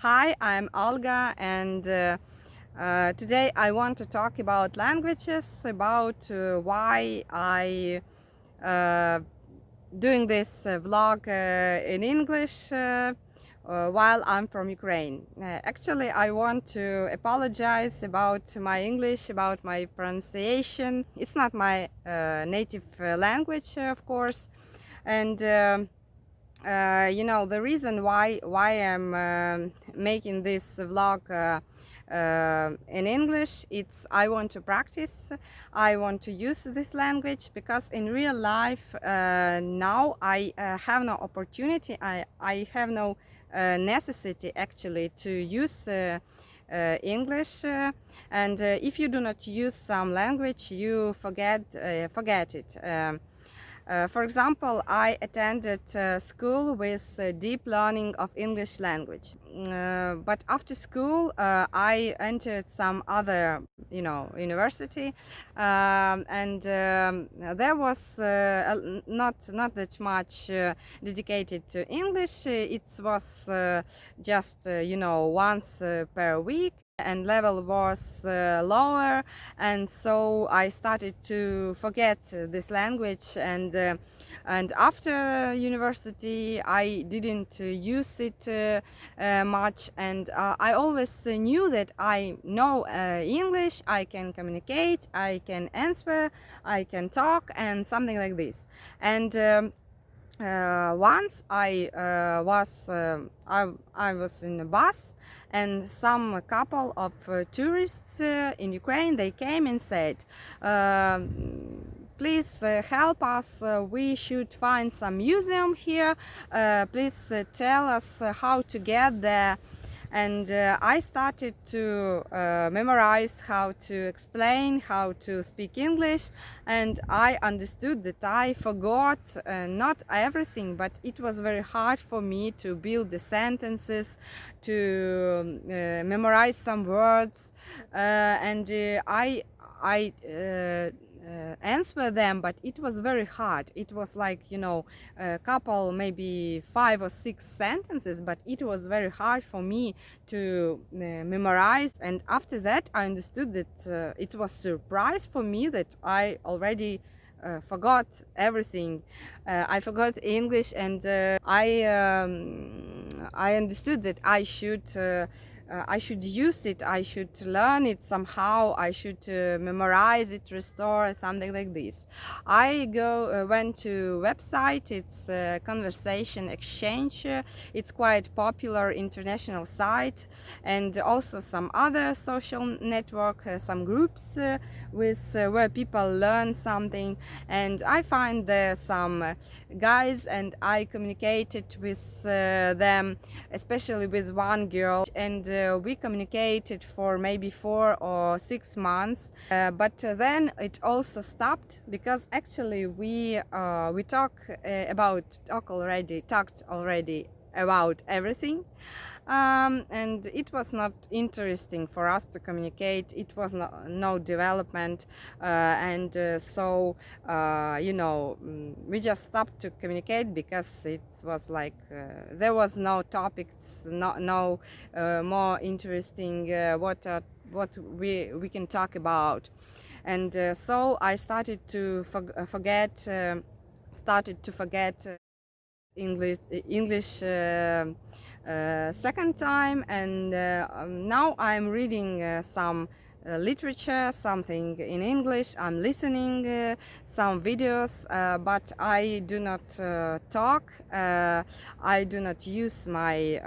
Hi, I'm Olga, and today I want to talk about languages, about why I doing this vlog in English while I'm from Ukraine. Actually, I want to apologize about my English, about my pronunciation. It's not my native language, of course, and the reason why I'm making this vlog in English, it's I want to practice, I want to use this language, because in real life now I have no opportunity, I have no necessity actually to use English, and if you do not use some language, you forget it. For example, I attended school with deep learning of English language. But after school, I entered some other, university, and there was not that much dedicated to English. It was just, once per week, and level was lower, and so I started to forget this language, and after university I didn't use it much, and I always knew that I know English, I can communicate, I can answer, I can talk, and something like this. And once I was in a bus, and some couple of tourists in Ukraine, they came and said, please help us, we should find some museum here, please tell us how to get there. And I started to memorize how to explain, how to speak English, and I understood that I forgot not everything, but it was very hard for me to build the sentences, to memorize some words, and I answer them, but it was very hard. It was like, a couple, maybe 5 or 6 sentences, but it was very hard for me to memorize. And after that I understood that it was a surprise for me that I already forgot everything. I forgot English, and I understood that I should use it, I should learn it somehow, I should memorize it, restore, something like this. I went to website, it's Conversation Exchange, it's quite popular international site, and also some other social network, some groups where people learn something, and I find there some guys, and I communicated with them, especially with one girl, and we communicated for maybe 4 or 6 months, but then it also stopped, because actually we talked already about everything, and it was not interesting for us to communicate. It was no development, and so we just stopped to communicate, because it was like there was no topics, no more interesting what we can talk about. And so I started to forget English second time, and now I'm reading some literature, something in English, I'm listening some videos, but I do not talk, I do not use my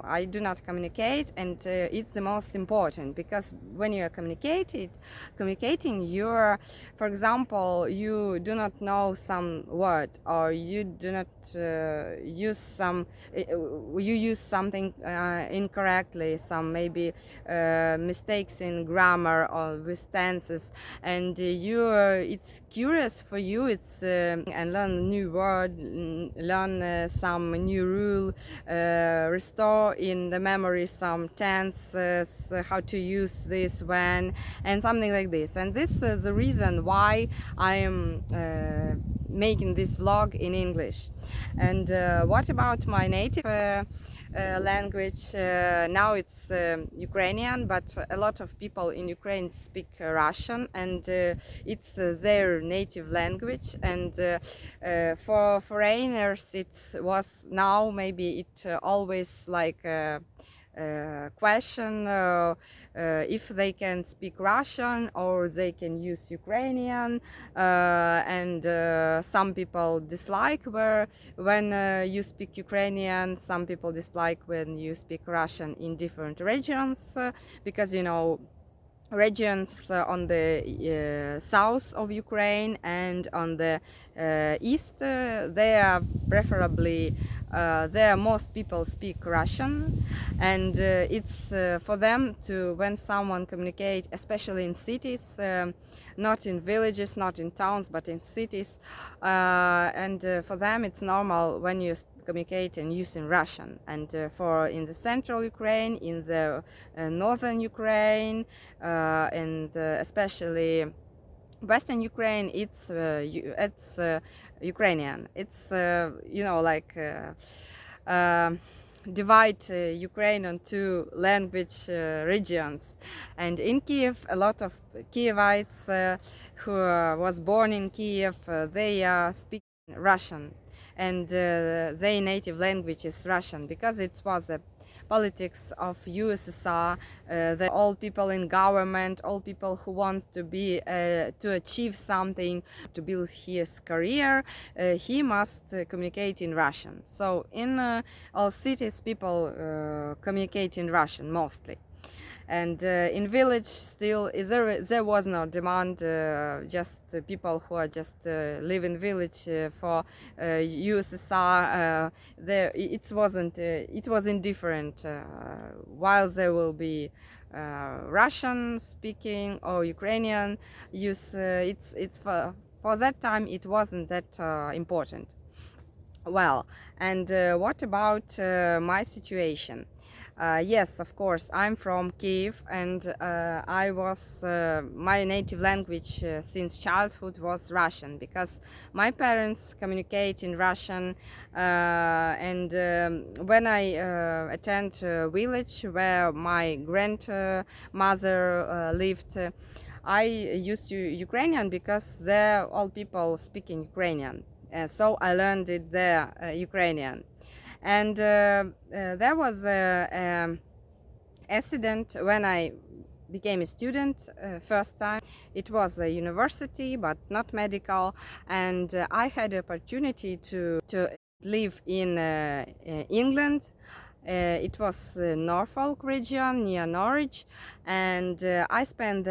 I do not communicate, and it's the most important, because when you are communicating, you're, for example, you do not know some word, or you do not use some you use something incorrectly, some maybe mistakes in grammar or with tenses, and it's curious for you, it's and learn new word, learn some new rule, restore in the memory some tenses, how to use this when, and something like this. And this is the reason why I am making this vlog in English. And what about my native language. Now it's Ukrainian, but a lot of people in Ukraine speak Russian, and it's their native language. And for foreigners, it was now maybe it always like question if they can speak Russian or they can use Ukrainian, and some people dislike when you speak Ukrainian. Some people dislike when you speak Russian in different regions, because you know regions on the south of Ukraine and on the east, they are preferably there most people speak Russian, and it's for them to, when someone communicate, especially in cities, not in villages, not in towns, but in cities, and for them it's normal when you communicate and using Russian. And for in the central Ukraine, in the northern Ukraine, and especially Western Ukraine, it's Ukrainian. It's you know, like divide Ukraine on two language regions. And in Kiev, a lot of Kievites who was born in Kiev, they speak Russian, and their native language is Russian, because it was a politics of USSR. The all people in government, all people who want to be to achieve something, to build his career, he must communicate in Russian. So in all cities, people communicate in Russian mostly. And in village still there was no demand, just people who are just live in village for USSR. There it wasn't. It was indifferent. While there will be Russian speaking or Ukrainian use, it's for that time it wasn't that important. Well, and what about my situation? Yes, of course, I'm from Kiev, and I was my native language since childhood was Russian, because my parents communicate in Russian, and when I attend a village where my grandmother lived, I used Ukrainian, because there all people speaking Ukrainian, so I learned it there, Ukrainian. And there was a accident when I became a student first time. It was a university, but not medical, and I had the opportunity to live in England. It was Norfolk region near Norwich, and I spent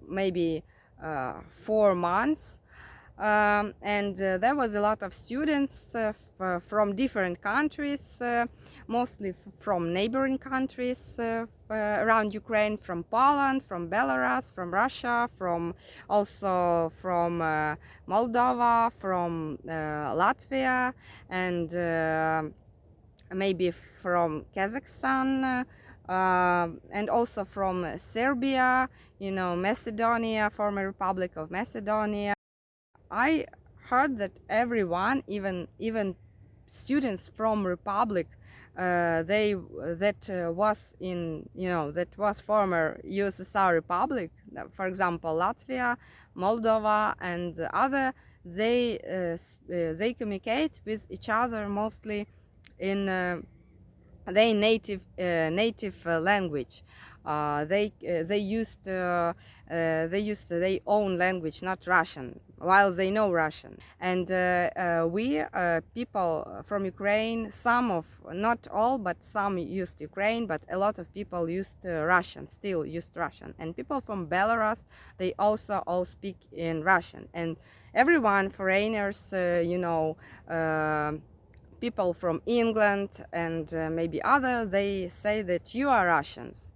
maybe 4 months. And there was a lot of students from different countries, mostly from neighboring countries around Ukraine, from Poland, from Belarus, from Russia, also from Moldova, from Latvia, and maybe from Kazakhstan, and also from Serbia, you know, Macedonia, former Republic of Macedonia. I heard that everyone, even students from Republic, that was former USSR Republic, for example Latvia, Moldova, and other, they communicate with each other mostly in their native language. They used their own language, not Russian, while they know Russian. And we people from Ukraine, not all, but some used Ukraine, but a lot of people used Russian, still used Russian. And people from Belarus, they also all speak in Russian. And everyone, foreigners, people from England and maybe others, they say that you are Russians.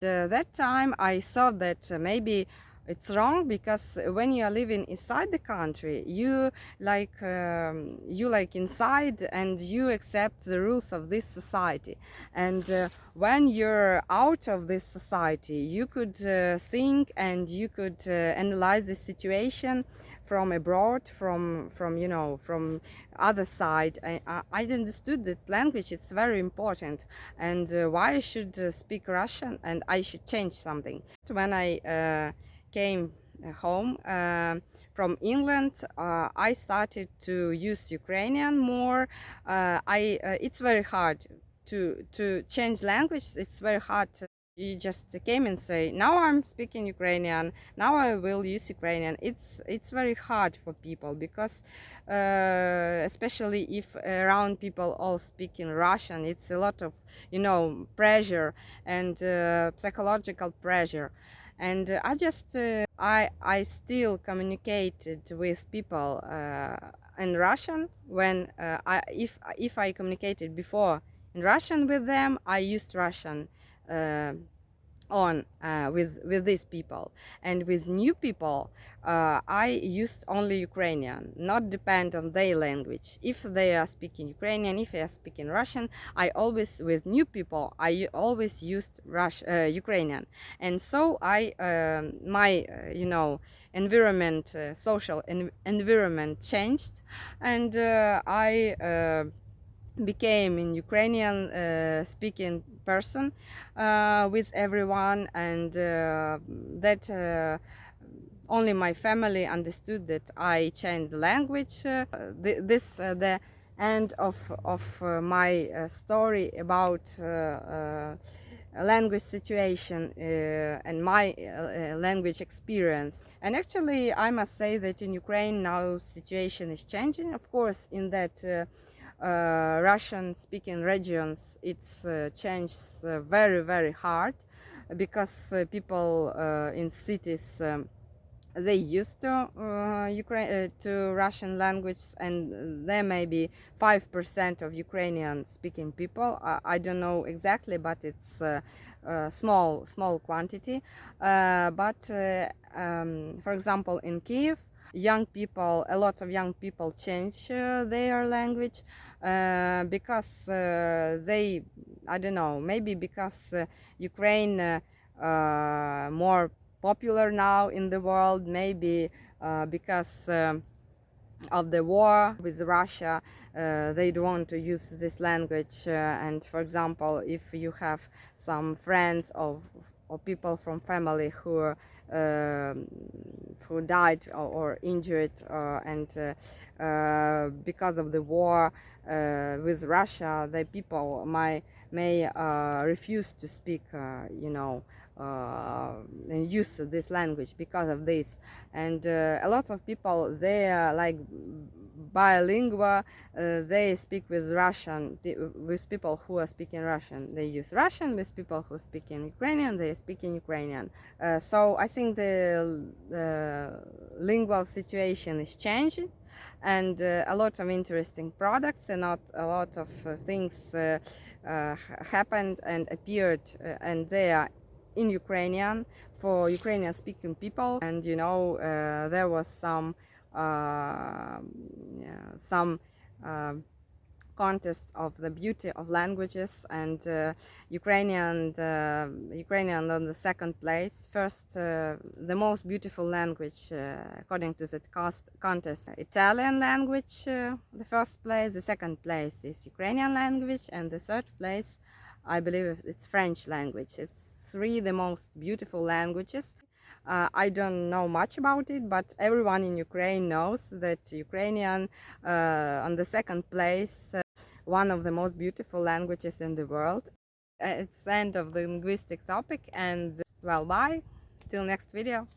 That time I thought that maybe it's wrong, because when you are living inside the country, you like inside, and you accept the rules of this society. And when you're out of this society, you could think, and you could analyze the situation from abroad, from you know, from other side. I understood that language is very important, and why I should speak Russian, and I should change something. When I came home from England, I started to use Ukrainian more. It's very hard to change language. It's very hard. You just came and say, now I'm speaking Ukrainian, now I will use Ukrainian. It's very hard for people because especially if around people all speak in Russian, it's a lot of, you know, pressure and psychological pressure. And I still communicated with people in Russian when if I communicated before in Russian with them, I used Russian with these people. And with new people, I used only Ukrainian, not depend on their language. If they are speaking Ukrainian, if they are speaking Russian, I always, with new people, I always used Ukrainian. And so my you know, environment, social environment changed, and I became an Ukrainian speaking person with everyone, and that only my family understood that I changed the language. The end of my story about language situation and my language experience. And actually I must say that in Ukraine now situation is changing, of course, in that Russian speaking regions it's changed very hard, because people in cities they used to to Russian language, and there may be 5% of Ukrainian speaking people. I don't know exactly, but it's small quantity. For example, in Kiev, a lot of young people change their language because I don't know, maybe because Ukraine more popular now in the world, maybe because of the war with Russia, they don't want to use this language. And for example, if you have some friends or people from family who died or injured, and because of the war with Russia, the people may refuse to speak, you know, and use this language because of this. And a lot of people, they are like bilingual, they speak with Russian, with people who are speaking Russian they use Russian, with people who speak in Ukrainian they speak in Ukrainian. So I think the lingual situation is changing, and a lot of interesting products and a lot of things happened and appeared, and they are in Ukrainian for Ukrainian speaking people. And you know, there was some contests of the beauty of languages, and Ukrainian on the second place. First, the most beautiful language according to that contest, Italian language, the first place. The second place is Ukrainian language, and the third place, I believe, it's French language. It's the most beautiful languages. I don't know much about it, but everyone in Ukraine knows that Ukrainian on the second place, one of the most beautiful languages in the world. It's the end of the linguistic topic, and well, bye, till next video.